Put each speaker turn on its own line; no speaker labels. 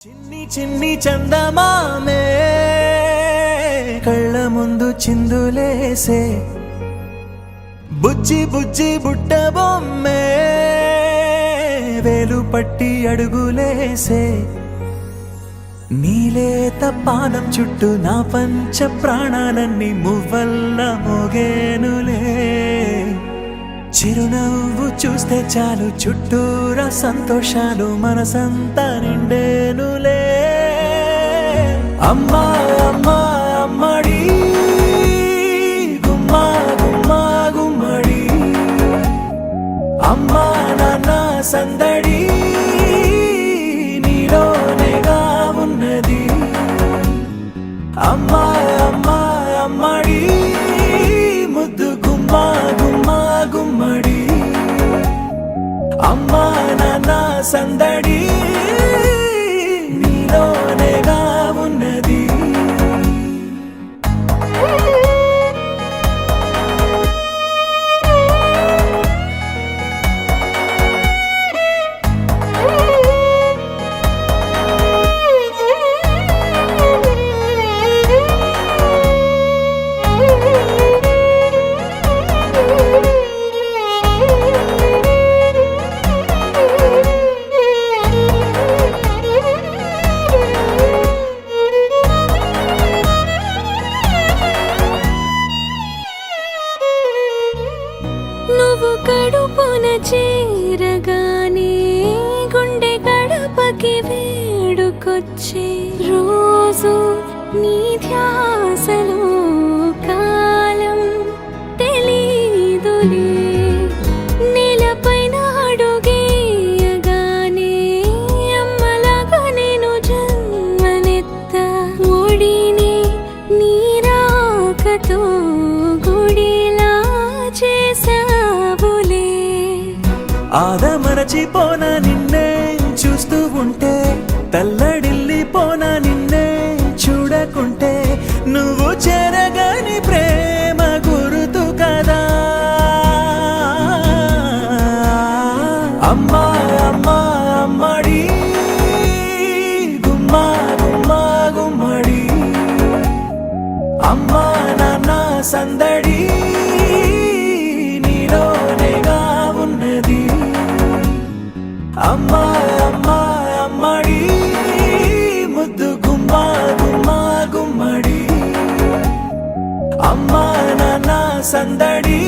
చిన్ని చిన్ని చందమామే కళ్ళ ముందు చిందులేసే బుజ్జి బుజ్జి బుట్ట బొమ్మే వేలు పట్టి అడుగులేసే నీలేత పానం చుట్టూ నా పంచ ప్రాణాలన్నీ మువ్వల్ల మోగేనులే చిరునవ్వు చూస్తే చాలు చుట్టూరా సంతోషాలు మనసంతా నిండేనులే అమ్మా అమ్మా అమ్మడి గుమ్మా గుమ్మా గుమ్మడి అమ్మా నాన్న సందడి నీలోనేగా ఉన్నది అమ్మా అమ్మా అమ్మడి ముద్దు గుమ్మా గుమ్మా గుమ్మడి అమ్మా నాన్న సందడి నీలోనేగా ఉన్నది
నువ్వు కడుపున చేరగానే గుండె గడపకి వేడుకొచ్చే రోజు నీ ధ్యాసలో కాలం తెలీదులే నేలపైన అడుగేయగానే అమ్మలాగా నేను జన్మనెత్త ఒడిని నీ రాకతో గుడిలా చేసావులే
ఆదమరచిపోన నిన్నే చూస్తూ ఉంటే తల్లడిల్లిపోన నిన్నే చూడకుంటే నువ్వు చెరగని ప్రేమ గురుతు కదా అమ్మా అమ్మా అమ్మడి గుమ్మా గుమ్మా గుమ్మడి అమ్మా నాన్న సందడి నీలోనేగా ఉన్నది అమ్మా అమ్మా అమ్మడి ముద్దు గుమ్మా గుమ్మా గుమ్మడి అమ్మా నాన్న సందడి